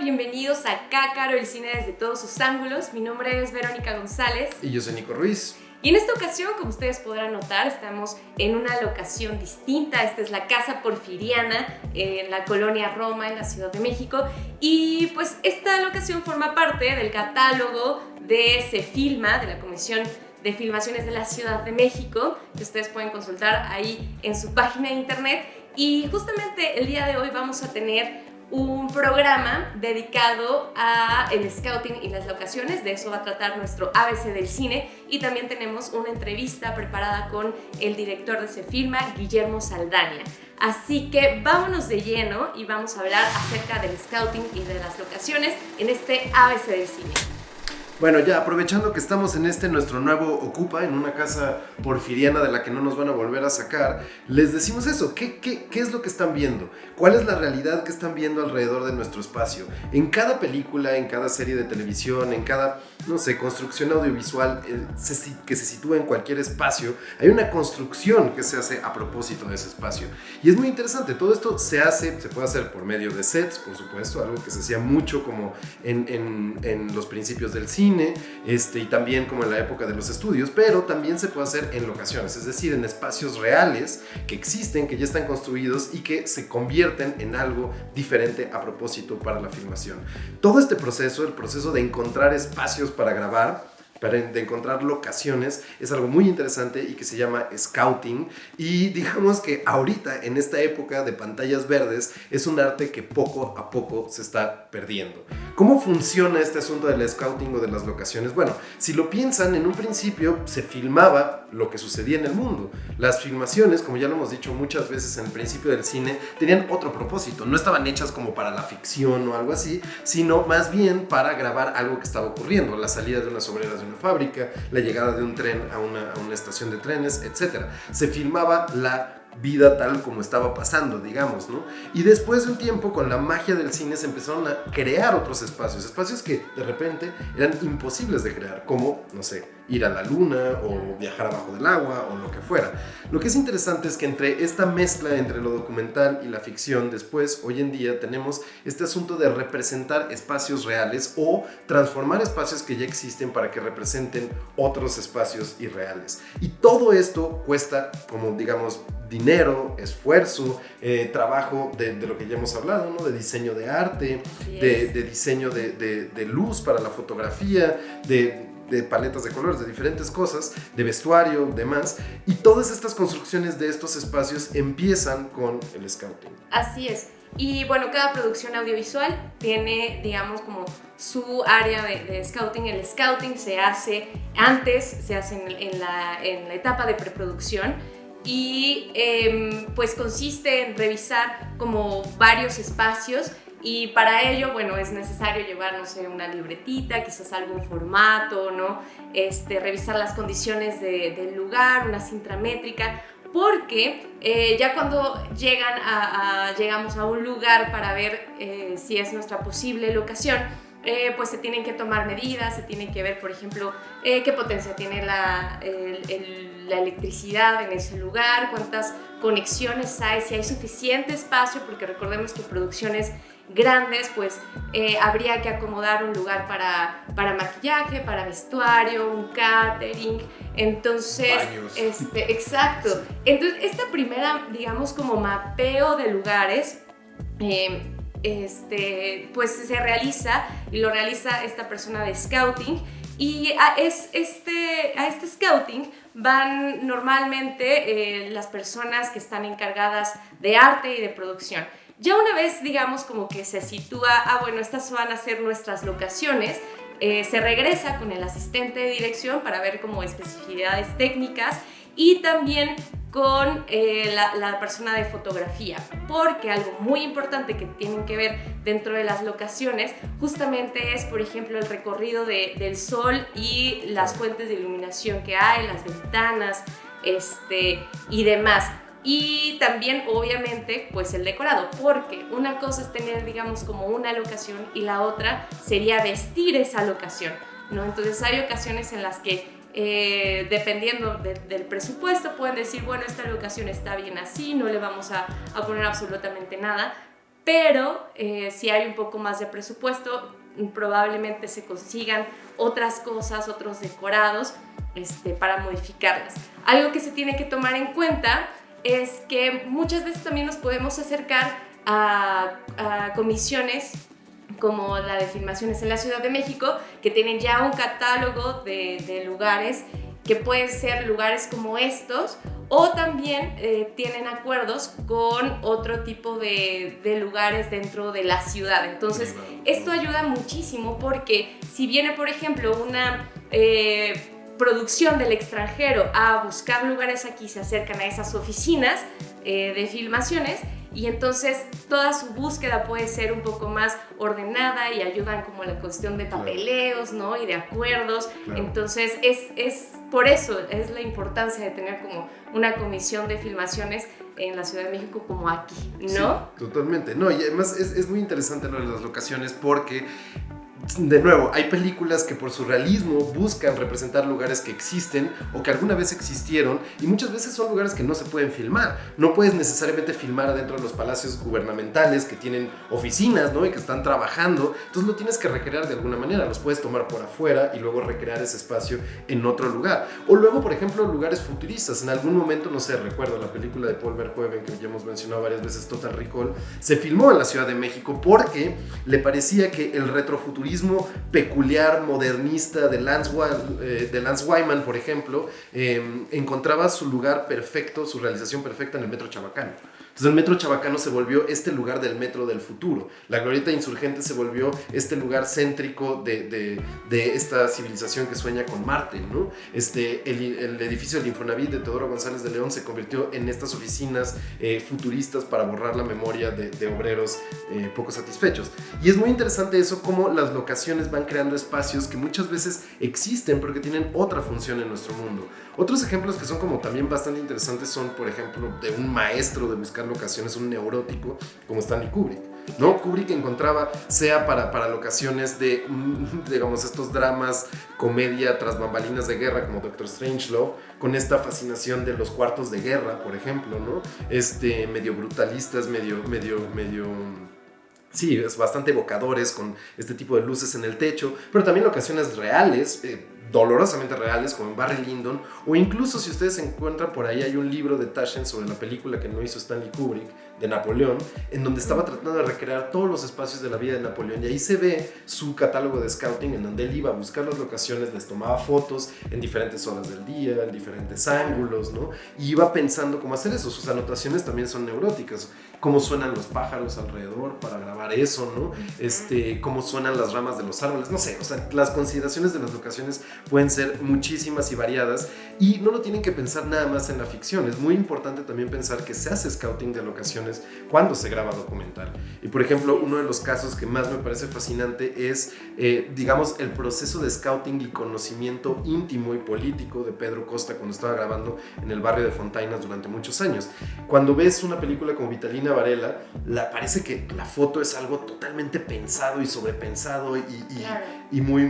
Bienvenidos a Cácaro, el cine desde todos sus ángulos. Mi nombre es Verónica González. Y yo soy Nico Ruiz. Y en esta ocasión, como ustedes podrán notar, estamos en una locación distinta. Esta es la Casa Porfiriana, en la colonia Roma, en la Ciudad de México. Y pues esta locación forma parte del catálogo de Cefilma, de la Comisión de Filmaciones de la Ciudad de México, que ustedes pueden consultar ahí en su página de internet. Y justamente el día de hoy vamos a tener un programa dedicado a el scouting y las locaciones. De eso va a tratar nuestro ABC del cine, y también tenemos una entrevista preparada con el director de Cefilma, Guillermo Saldaña. Así que vámonos de lleno y vamos a hablar acerca del scouting y de las locaciones en este ABC del cine. Bueno, ya aprovechando que estamos en nuestro nuevo Ocupa, en una casa porfiriana de la que no nos van a volver a sacar, les decimos eso. ¿Qué es lo que están viendo? ¿Cuál es la realidad que están viendo alrededor de nuestro espacio? En cada película, en cada serie de televisión, en cada, construcción audiovisual que se sitúa en cualquier espacio, hay una construcción que se hace a propósito de ese espacio. Y es muy interesante. Todo esto se puede hacer por medio de sets, por supuesto, algo que se hacía mucho como en los principios del cine, y también como en la época de los estudios, pero también se puede hacer en locaciones, es decir, en espacios reales que existen, que ya están construidos y que se convierten en algo diferente a propósito para la filmación. Todo este proceso, el proceso de encontrar espacios para grabar, de encontrar locaciones, es algo muy interesante y que se llama scouting. Y digamos que ahorita, en esta época de pantallas verdes, es un arte que poco a poco se está perdiendo. ¿Cómo funciona este asunto del scouting o de las locaciones? Bueno, si lo piensan, en un principio se filmaba lo que sucedía en el mundo. Las filmaciones, como ya lo hemos dicho muchas veces en el principio del cine, tenían otro propósito. No estaban hechas como para la ficción o algo así, sino más bien para grabar algo que estaba ocurriendo, la salida de unas obreras de una fábrica, la llegada de un tren a una estación de trenes, etc. Se filmaba la vida tal como estaba pasando, digamos, ¿no? Y después de un tiempo, con la magia del cine, se empezaron a crear otros espacios que de repente eran imposibles de crear, como, ir a la luna o viajar abajo del agua o lo que fuera. Lo que es interesante es que entre esta mezcla entre lo documental y la ficción, después, hoy en día, tenemos este asunto de representar espacios reales o transformar espacios que ya existen para que representen otros espacios irreales. Y todo esto cuesta, como digamos, dinero, esfuerzo, trabajo de lo que ya hemos hablado, ¿no? De diseño de arte, de diseño de luz para la fotografía, de paletas de colores, de diferentes cosas, de vestuario, demás. Y todas estas construcciones de estos espacios empiezan con el scouting. Así es. Y bueno, cada producción audiovisual tiene, digamos, como su área de scouting. El scouting se hace en la etapa de preproducción. Y pues consiste en revisar como varios espacios, y para ello, bueno, es necesario llevar, una libretita, quizás algún formato, ¿no? Revisar las condiciones del lugar, una cinta métrica, porque ya cuando llegamos a un lugar para ver si es nuestra posible locación, pues se tienen que tomar medidas, se tiene que ver, por ejemplo, qué potencia tiene la electricidad en ese lugar, cuántas conexiones hay, si hay suficiente espacio, porque recordemos que producciones grandes, pues habría que acomodar un lugar para maquillaje, para vestuario, un catering, entonces baños. Exacto. Entonces esta primera, digamos, como mapeo de lugares, pues se realiza, y lo realiza esta persona de scouting. Y a este scouting van normalmente las personas que están encargadas de arte y de producción. Ya una vez, digamos, como que se sitúa, bueno, estas van a ser nuestras locaciones, se regresa con el asistente de dirección para ver como especificidades técnicas, y también con la persona de fotografía, porque algo muy importante que tienen que ver dentro de las locaciones justamente es, por ejemplo, el recorrido del sol y las fuentes de iluminación que hay, las ventanas, y demás. Y también, obviamente, pues el decorado, porque una cosa es tener, digamos, como una locación, y la otra sería vestir esa locación, ¿no? Entonces hay ocasiones en las que dependiendo del presupuesto pueden decir, bueno, esta locación está bien así, no le vamos a poner absolutamente nada, pero si hay un poco más de presupuesto, probablemente se consigan otras cosas, otros decorados para modificarlas. Algo que se tiene que tomar en cuenta es que muchas veces también nos podemos acercar a comisiones como la de filmaciones en la Ciudad de México, que tienen ya un catálogo de lugares que pueden ser lugares como estos, o también tienen acuerdos con otro tipo de lugares dentro de la ciudad. Entonces, esto ayuda muchísimo porque si viene, por ejemplo, una producción del extranjero a buscar lugares aquí, se acercan a esas oficinas de filmaciones, y entonces toda su búsqueda puede ser un poco más ordenada y ayudan como la cuestión de papeleos, ¿no? Y de acuerdos. Claro. Entonces es por eso es la importancia de tener como una comisión de filmaciones en la Ciudad de México como aquí, ¿no? Sí, totalmente. No, y además es muy interesante lo de las locaciones porque, de nuevo, hay películas que por su realismo buscan representar lugares que existen o que alguna vez existieron, y muchas veces son lugares que no se pueden filmar. No puedes necesariamente filmar adentro de los palacios gubernamentales que tienen oficinas, ¿no? Y que están trabajando. Entonces lo tienes que recrear de alguna manera. Los puedes tomar por afuera y luego recrear ese espacio en otro lugar. O luego, por ejemplo, lugares futuristas. En algún momento, no sé, recuerdo la película de Paul Verhoeven, que ya hemos mencionado varias veces, Total Recall, se filmó en la Ciudad de México porque le parecía que el retrofuturismo peculiar, modernista de Lance Wyman, por ejemplo, encontraba su lugar perfecto, su realización perfecta en el Metro Chabacano. Entonces el Metro Chabacano se volvió este lugar del metro del futuro. La Glorieta Insurgente se volvió este lugar céntrico de esta civilización que sueña con Marte, ¿no? El edificio del Infonavit de Teodoro González de León se convirtió en estas oficinas futuristas para borrar la memoria de obreros poco satisfechos. Y es muy interesante eso, cómo las locaciones van creando espacios que muchas veces existen porque tienen otra función en nuestro mundo. Otros ejemplos que son como también bastante interesantes son, por ejemplo, de un maestro de buscar locaciones, un neurótico como Stanley Kubrick, ¿no? Kubrick encontraba, sea para locaciones de, digamos, estos dramas, comedia tras bambalinas de guerra como Doctor Strangelove, con esta fascinación de los cuartos de guerra, por ejemplo, ¿no? Medio brutalistas, medio sí, es bastante evocadores, con este tipo de luces en el techo, pero también locaciones reales, dolorosamente reales, como en Barry Lyndon, o incluso si ustedes se encuentran por ahí, hay un libro de Taschen sobre la película que no hizo Stanley Kubrick, de Napoleón, en donde estaba tratando de recrear todos los espacios de la vida de Napoleón, y ahí se ve su catálogo de scouting, en donde él iba a buscar las locaciones, les tomaba fotos en diferentes horas del día, en diferentes ángulos, ¿no? Y iba pensando cómo hacer eso. Sus anotaciones también son neuróticas, cómo suenan los pájaros alrededor para grabar eso, ¿no? Cómo suenan las ramas de los árboles, no sé, o sea, las consideraciones de las locaciones pueden ser muchísimas y variadas, y no lo tienen que pensar nada más en la ficción. Es muy importante también pensar que se hace scouting de locaciones cuando se graba documental. Y por ejemplo, uno de los casos que más me parece fascinante es, digamos, el proceso de scouting y conocimiento íntimo y político de Pedro Costa cuando estaba grabando en el barrio de Fontainas durante muchos años. Cuando ves una película como Vitalina Varela, parece que la foto es algo totalmente pensado y sobrepensado y muy,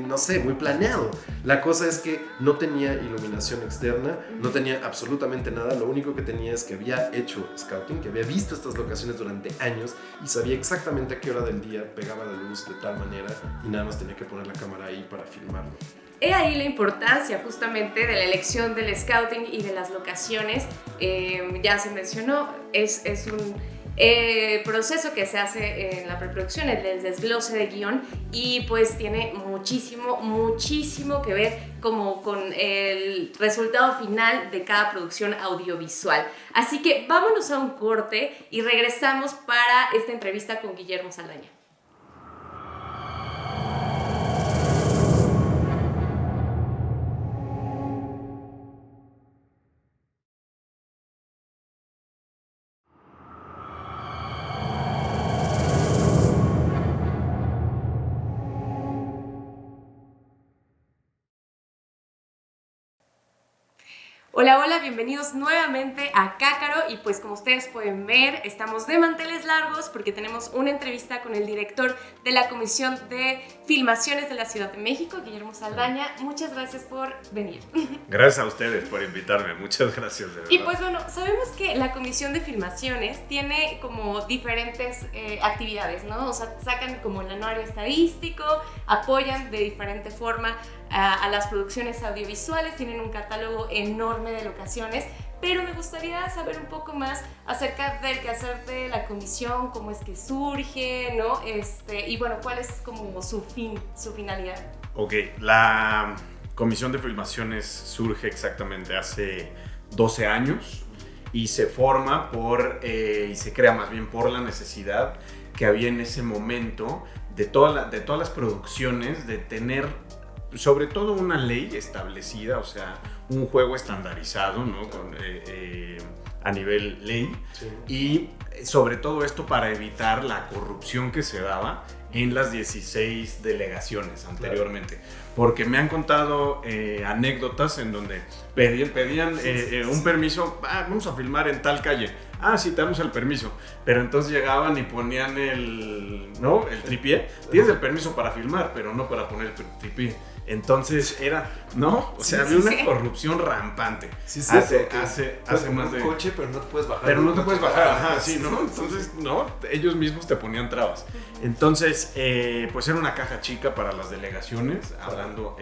no sé, muy planeado. La cosa es que no tenía iluminación externa, no tenía absolutamente nada. Lo único que tenía es que había hecho scouting, que había visto estas locaciones durante años y sabía exactamente a qué hora del día pegaba la luz de tal manera, y nada más tenía que poner la cámara ahí para filmarlo. He ahí la importancia justamente de la elección del scouting y de las locaciones. Ya se mencionó, es un proceso que se hace en la preproducción, el desglose de guión, y pues tiene muchísimo que ver como con el resultado final de cada producción audiovisual. Así que vámonos a un corte y regresamos para esta entrevista con Guillermo Saldaña. Hola, hola, bienvenidos nuevamente a Cácaro y pues como ustedes pueden ver estamos de manteles largos porque tenemos una entrevista con el director de la Comisión de Filmaciones de la Ciudad de México, Guillermo Saldaña. Muchas gracias por venir. Gracias a ustedes por invitarme, muchas gracias de verdad. Y pues bueno, sabemos que la Comisión de Filmaciones tiene como diferentes actividades, ¿no? O sea, sacan como el anuario estadístico, apoyan de diferente forma a las producciones audiovisuales, tienen un catálogo enorme de locaciones, pero me gustaría saber un poco más acerca del quehacer de la comisión, cómo es que surge, ¿no? Y bueno, cuál es como su finalidad. Ok, la Comisión de Filmaciones surge exactamente hace 12 años y se forma y se crea más bien por la necesidad que había en ese momento de todas las producciones de tener sobre todo una ley establecida, o sea, un juego estandarizado, ¿no? A nivel ley, sí. Y sobre todo esto para evitar la corrupción que se daba en las 16 delegaciones anteriormente. Claro. Porque me han contado anécdotas en donde pedían un permiso, vamos a filmar en tal calle. Sí, te damos el permiso. Pero entonces llegaban y ponían el tripié. Tienes el permiso para filmar, pero no para poner el tripié. Entonces era, ¿no? O sea, había una corrupción rampante. Sí, hace más de... un coche, pero no te puedes bajar. Pero no te puedes bajar, sí, ¿no? Entonces, no, ellos mismos te ponían trabas. Entonces, pues era una caja chica para las delegaciones, hablando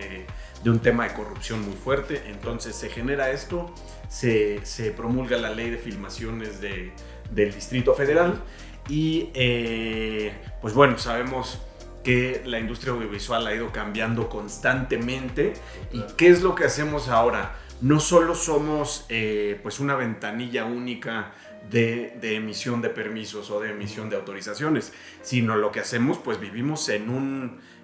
de un tema de corrupción muy fuerte. Entonces se genera esto, se promulga la ley de filmaciones del Distrito Federal y, pues bueno, sabemos que la industria audiovisual ha ido cambiando constantemente. ¿Y qué es lo que hacemos ahora? No solo somos pues una ventanilla única de emisión de permisos o de emisión de autorizaciones, sino lo que hacemos, pues vivimos en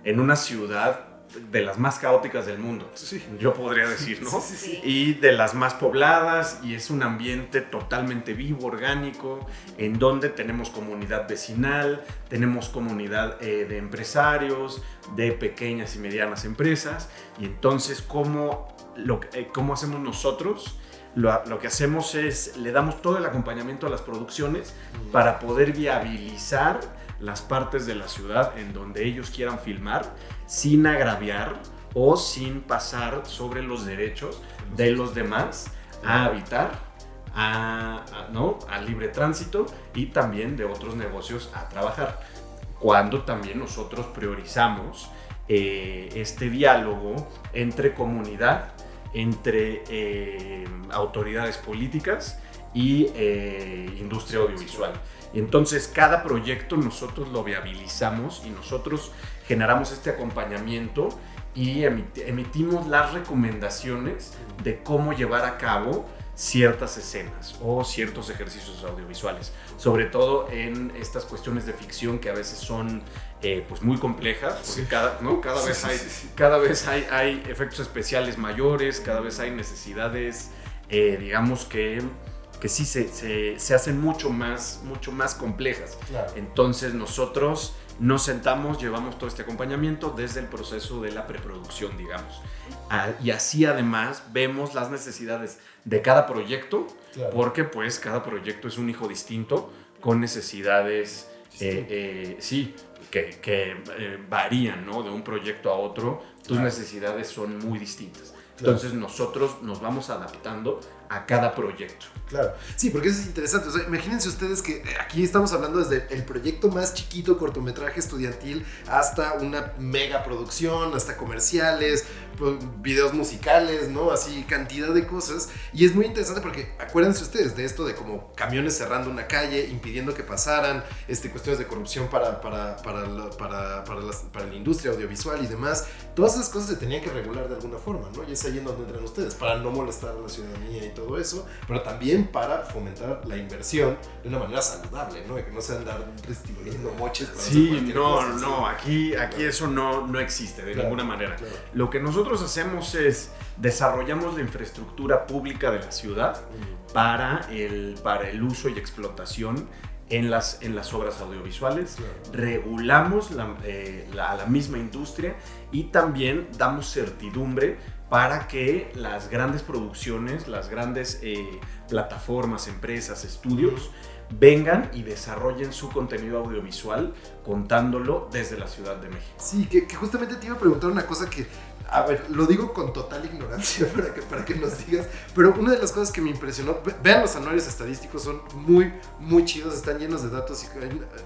una ciudad de las más caóticas del mundo, sí. Yo podría decir, ¿no? Sí. Y de las más pobladas, y es un ambiente totalmente vivo, orgánico, en donde tenemos comunidad vecinal, tenemos comunidad de empresarios, de pequeñas y medianas empresas, y entonces, ¿cómo hacemos nosotros? Lo que hacemos es, le damos todo el acompañamiento a las producciones para poder viabilizar las partes de la ciudad en donde ellos quieran filmar sin agraviar o sin pasar sobre los derechos de los demás a habitar, a libre tránsito y también de otros negocios a trabajar. Cuando también nosotros priorizamos este diálogo entre comunidad, entre autoridades políticas y industria audiovisual. Entonces, cada proyecto nosotros lo viabilizamos y nosotros generamos este acompañamiento y emitimos las recomendaciones de cómo llevar a cabo ciertas escenas o ciertos ejercicios audiovisuales, sobre todo en estas cuestiones de ficción que a veces son pues muy complejas, porque cada vez hay efectos especiales mayores, cada vez hay necesidades, digamos que sí se hacen mucho más complejas. Claro. Entonces nosotros nos sentamos, llevamos todo este acompañamiento desde el proceso de la preproducción, digamos. Y así además vemos las necesidades de cada proyecto, claro. Porque pues cada proyecto es un hijo distinto con necesidades que varían, ¿no? De un proyecto a otro, tus necesidades son muy distintas. Claro. Entonces nosotros nos vamos adaptando a cada proyecto. Claro, sí, porque eso es interesante. O sea, imagínense ustedes que aquí estamos hablando desde el proyecto más chiquito, cortometraje estudiantil, hasta una mega producción, hasta comerciales, videos musicales, ¿no? Así, cantidad de cosas. Y es muy interesante porque acuérdense ustedes de esto de como camiones cerrando una calle, impidiendo que pasaran, cuestiones de corrupción para la industria audiovisual y demás. Todas esas cosas se tenían que regular de alguna forma, ¿no? Y es ahí en donde entran ustedes, para no molestar a la ciudadanía y todo eso, pero también para fomentar la inversión de una manera saludable, ¿no? De que no se andar distribuyendo moches para hacer cosa, aquí claro. Eso no existe de ninguna manera. Claro. Lo que nosotros hacemos es desarrollamos la infraestructura pública de la ciudad para el uso y explotación en las obras audiovisuales, claro. Regulamos a la misma industria y también damos certidumbre para que las grandes producciones, las grandes plataformas, empresas, estudios, vengan y desarrollen su contenido audiovisual contándolo desde la Ciudad de México. Sí, que justamente te iba a preguntar una cosa que, a ver, lo digo con total ignorancia para que nos digas, pero una de las cosas que me impresionó, vean los anuarios estadísticos, son muy, muy chidos, están llenos de datos y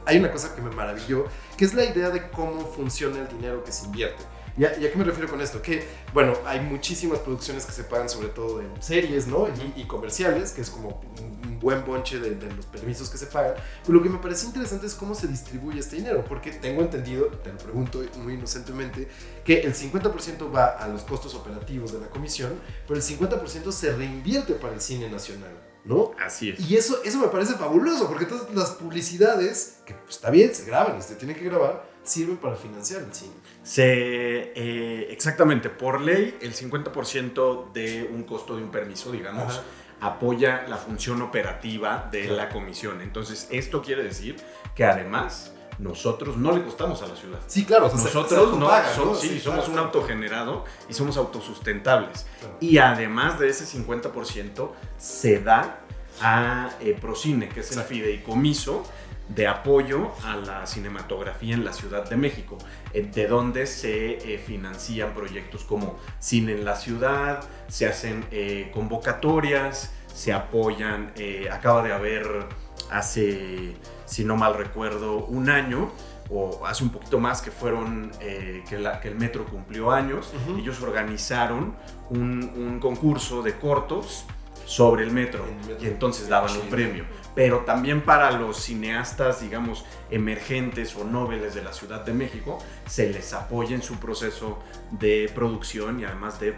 hay una cosa que me maravilló, que es la idea de cómo funciona el dinero que se invierte. ¿Y a qué me refiero con esto? Que, bueno, hay muchísimas producciones que se pagan sobre todo de series, ¿no? Y comerciales, que es como un buen bonche de los permisos que se pagan. Pero lo que me parece interesante es cómo se distribuye este dinero, porque tengo entendido, te lo pregunto muy inocentemente, que el 50% va a los costos operativos de la comisión, pero el 50% se reinvierte para el cine nacional, ¿no? Así es. Y eso me parece fabuloso, porque todas las publicidades, que pues, está bien, se graban y se tienen que grabar, sirven para financiar el cine. Exactamente, por ley, el 50% de un costo de un permiso, digamos, Ajá, apoya la función operativa de la comisión. Entonces, esto quiere decir que además nosotros no le costamos a la ciudad. Sí, claro. O sea, Nosotros sí, somos claro, un autogenerado y somos autosustentables. Claro. Y además de ese 50% se da a Procine, que es el fideicomiso de apoyo a la cinematografía en la Ciudad de México, de donde se financian proyectos como Cine en la Ciudad, se hacen convocatorias, se apoyan, acaba de haber hace, si no mal recuerdo, un año, o hace un poquito más que fueron, que el Metro cumplió años. Ellos organizaron un concurso de cortos sobre el metro y entonces daban un premio. Pero también para los cineastas, digamos, emergentes o noveles de la Ciudad de México, se les apoya en su proceso de producción y además de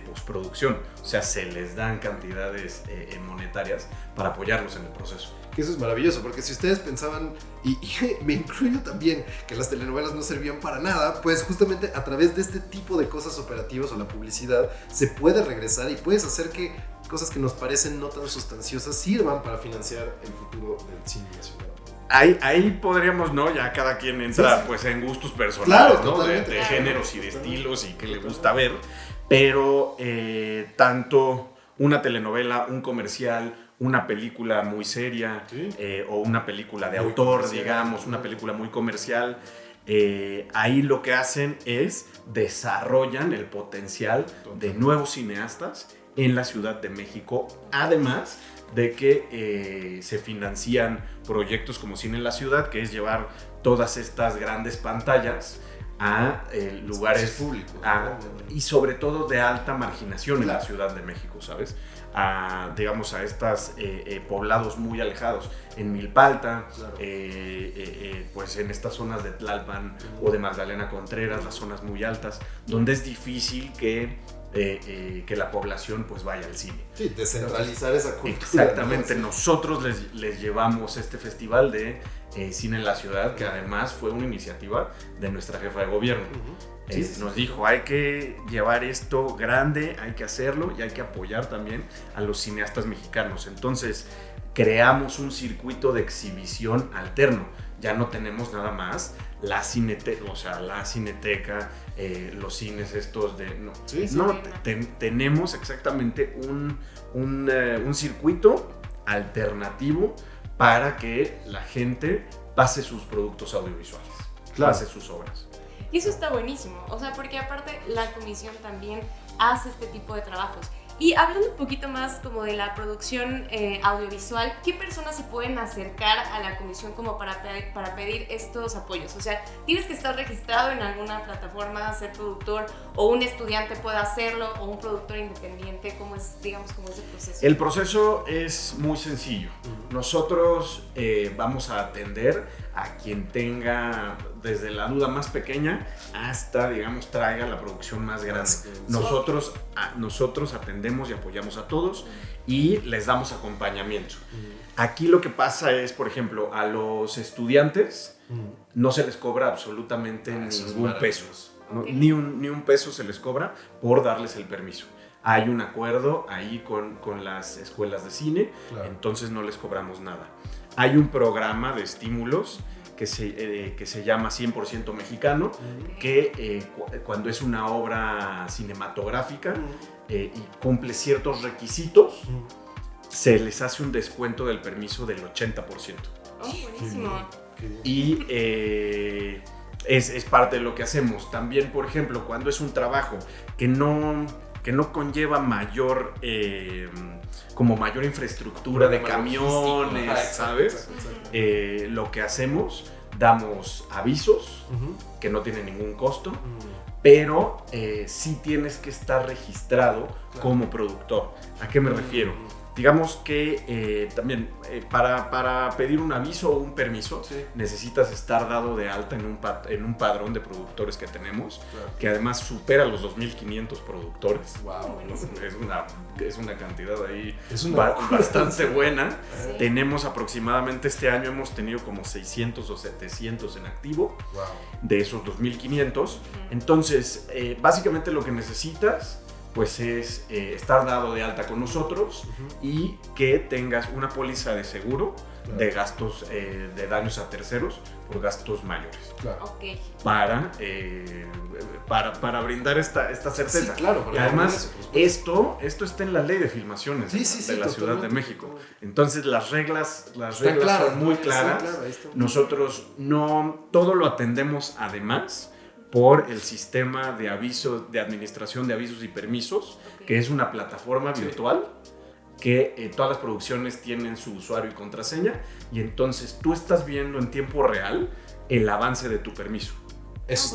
postproducción. O sea, se les dan cantidades monetarias para apoyarlos en el proceso. Que eso es maravilloso, porque si ustedes pensaban, y me incluyo también, que las telenovelas no servían para nada, pues justamente a través de este tipo de cosas operativas o la publicidad se puede regresar y puedes hacer que cosas que nos parecen no tan sustanciosas sirvan para financiar el futuro del cine nacional. Ahí podríamos, ¿no? Ya cada quien entra pues en gustos personales, claro, ¿no? De géneros y de estilos y qué le gusta ver, pero tanto una telenovela, un comercial, una película muy seria, o una película de autor, digamos, una película muy comercial, ahí lo que hacen es desarrollan el potencial de nuevos cineastas en la Ciudad de México, además de que se financian proyectos como Cine en la Ciudad, que es llevar todas estas grandes pantallas a lugares públicos, y sobre todo de alta marginación en la Ciudad de México, ¿sabes? Digamos, a estos poblados muy alejados, en Milpalta, pues en estas zonas de Tlalpan o de Magdalena Contreras, las zonas muy altas, donde es difícil que la población pues vaya al cine. Sí, descentralizar esa cultura. Exactamente, ¿no? Nosotros les llevamos este festival de Cine en la Ciudad, que además fue una iniciativa de nuestra jefa de gobierno. Nos dijo, hay que llevar esto grande, hay que hacerlo y hay que apoyar también a los cineastas mexicanos. Entonces creamos un circuito de exhibición alterno. Ya no tenemos nada más la cineteca, los cines estos de... Tenemos exactamente un circuito alternativo para que la gente pase sus productos audiovisuales, pase sus obras. Y eso está buenísimo, o sea, porque aparte la comisión también hace este tipo de trabajos. Y hablando un poquito más como de la producción audiovisual, ¿qué personas se pueden acercar a la comisión como para pedir estos apoyos? O sea, ¿tienes que estar registrado en alguna plataforma, ser productor, o un estudiante puede hacerlo, o un productor independiente? ¿Cómo es, digamos, cómo es el proceso? El proceso es muy sencillo. Nosotros vamos a atender a quien tenga desde la duda más pequeña hasta, digamos, traiga la producción más grande. Nosotros atendemos y apoyamos a todos y les damos acompañamiento. Aquí lo que pasa es, por ejemplo, a los estudiantes no se les cobra absolutamente ningún peso. ¿no? Ni un peso se les cobra por darles el permiso. Hay un acuerdo ahí con las escuelas de cine, entonces no les cobramos nada. Hay un programa de estímulos que se llama 100% mexicano, que cuando es una obra cinematográfica y cumple ciertos requisitos, se les hace un descuento del permiso del 80%. Oh, buenísimo. Y es parte de lo que hacemos. También, por ejemplo, cuando es un trabajo que no conlleva mayor infraestructura de camiones, ¿sabes? Lo que hacemos, damos avisos que no tienen ningún costo, pero sí tienes que estar registrado como productor. ¿A qué me refiero? Digamos que también para pedir un aviso o un permiso necesitas estar dado de alta en un padrón de productores que tenemos, que además supera los 2.500 productores. Wow. Es una cantidad ahí bastante buena. Tenemos aproximadamente, este año hemos tenido como 600 o 700 en activo de esos 2.500. Entonces, básicamente lo que necesitas pues es estar dado de alta con nosotros y que tengas una póliza de seguro de gastos de daños a terceros por gastos mayores. Okay. Para brindar esta certeza. Sí, claro. Y además, esto está en la ley de filmaciones de la Ciudad de México. Entonces, las reglas son muy claras. Nosotros no todo lo atendemos además por el sistema de administración de avisos y permisos, que es una plataforma virtual que todas las producciones tienen su usuario y contraseña, y entonces tú estás viendo en tiempo real el avance de tu permiso.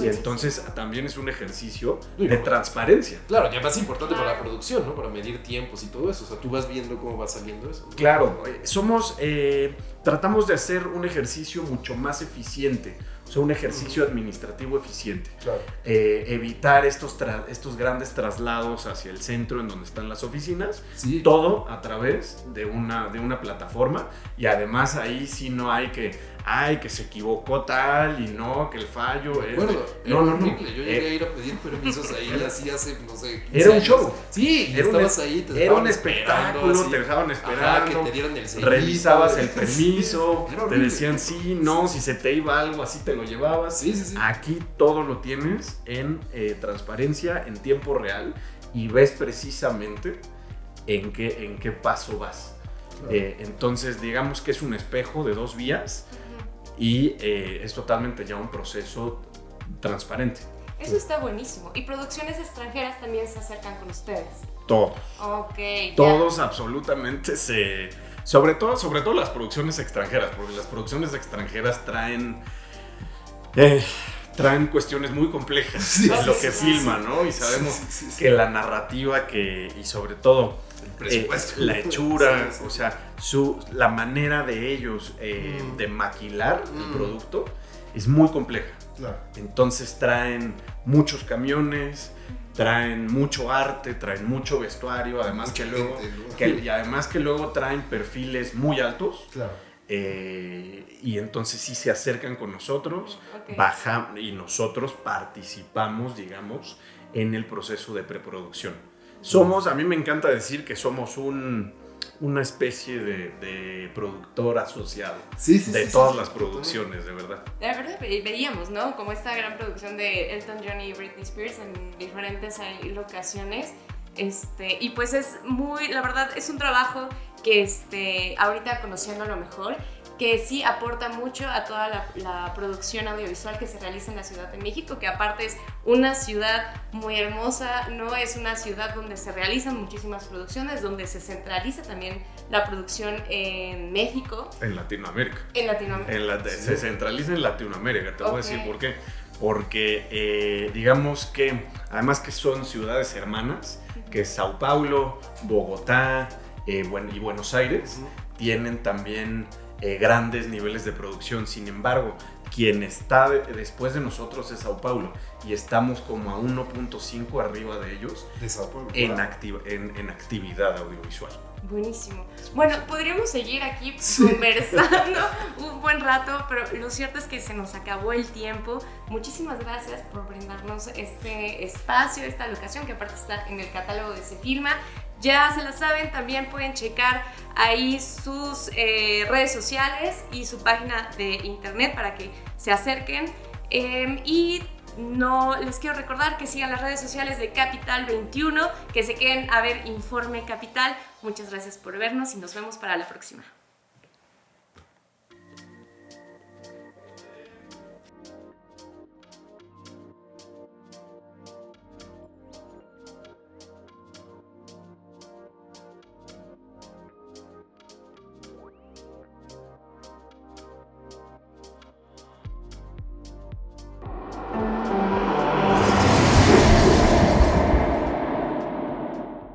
Y entonces también es un ejercicio de transparencia. Claro, ya más importante para la producción, ¿no? Para medir tiempos y todo eso. O sea, tú vas viendo cómo va saliendo eso, ¿no? Claro, tratamos de hacer un ejercicio mucho más eficiente. O sea, un ejercicio administrativo eficiente. Claro. Evitar estos grandes traslados hacia el centro en donde están las oficinas. Sí. Todo a través de una plataforma. Y además ahí sí no hay que se equivocó tal y no, que el fallo es... No. Yo llegué a ir a pedir permisos ahí así hace, no sé, 15 Era un años. show. Sí, y estabas ahí, te era un dejaban espectáculo, esperando, te dejaban esperando. Que te dieran el sellito. Revisabas el permiso, Sí, era te horrible. decían sí, no, si se te iba algo así te lo llevabas. Sí. Aquí todo lo tienes en transparencia, en tiempo real, y ves precisamente en qué paso vas. Claro. Entonces, digamos que es un espejo de 2 vías y es totalmente ya un proceso transparente. Eso está buenísimo. ¿Y producciones extranjeras también se acercan con ustedes? Todos. Ok. Todos absolutamente sobre todo las producciones extranjeras, porque las producciones extranjeras traen cuestiones muy complejas en lo que filman, ¿no? Y sabemos que la narrativa y sobre todo la hechura, o sea, la manera de ellos de maquilar el producto es muy compleja. Claro. Entonces traen muchos camiones, traen mucho arte, traen mucho vestuario, además que luego traen perfiles muy altos. Claro. Y entonces sí se acercan con nosotros, bajan y nosotros participamos, digamos, en el proceso de preproducción. A mí me encanta decir que somos una especie de productor asociado de todas las producciones, de verdad. La verdad veíamos, ¿no? Como esta gran producción de Elton John y Britney Spears en diferentes locaciones. Y pues la verdad es un trabajo que ahorita conociéndolo mejor, que sí aporta mucho a toda la producción audiovisual que se realiza en la Ciudad de México, que aparte es una ciudad muy hermosa, no es una ciudad donde se realizan muchísimas producciones, donde se centraliza también la producción en México. En Latinoamérica. Se centraliza en Latinoamérica, te voy a decir por qué. Porque digamos que, además que son ciudades hermanas, que Sao Paulo, Bogotá y Buenos Aires, tienen también grandes niveles de producción. Sin embargo, quien está después de nosotros es Sao Paulo y estamos como a 1.5 arriba de ellos de Sao Paulo, en actividad audiovisual. Buenísimo. Bueno, podríamos seguir aquí conversando un buen rato, pero lo cierto es que se nos acabó el tiempo. Muchísimas gracias por brindarnos este espacio, esta locación que aparte está en el catálogo de Se Filma. Ya se la saben, también pueden checar ahí sus redes sociales y su página de internet para que se acerquen. Y no les quiero recordar que sigan las redes sociales de Capital 21, que se queden a ver Informe Capital. Muchas gracias por vernos y nos vemos para la próxima.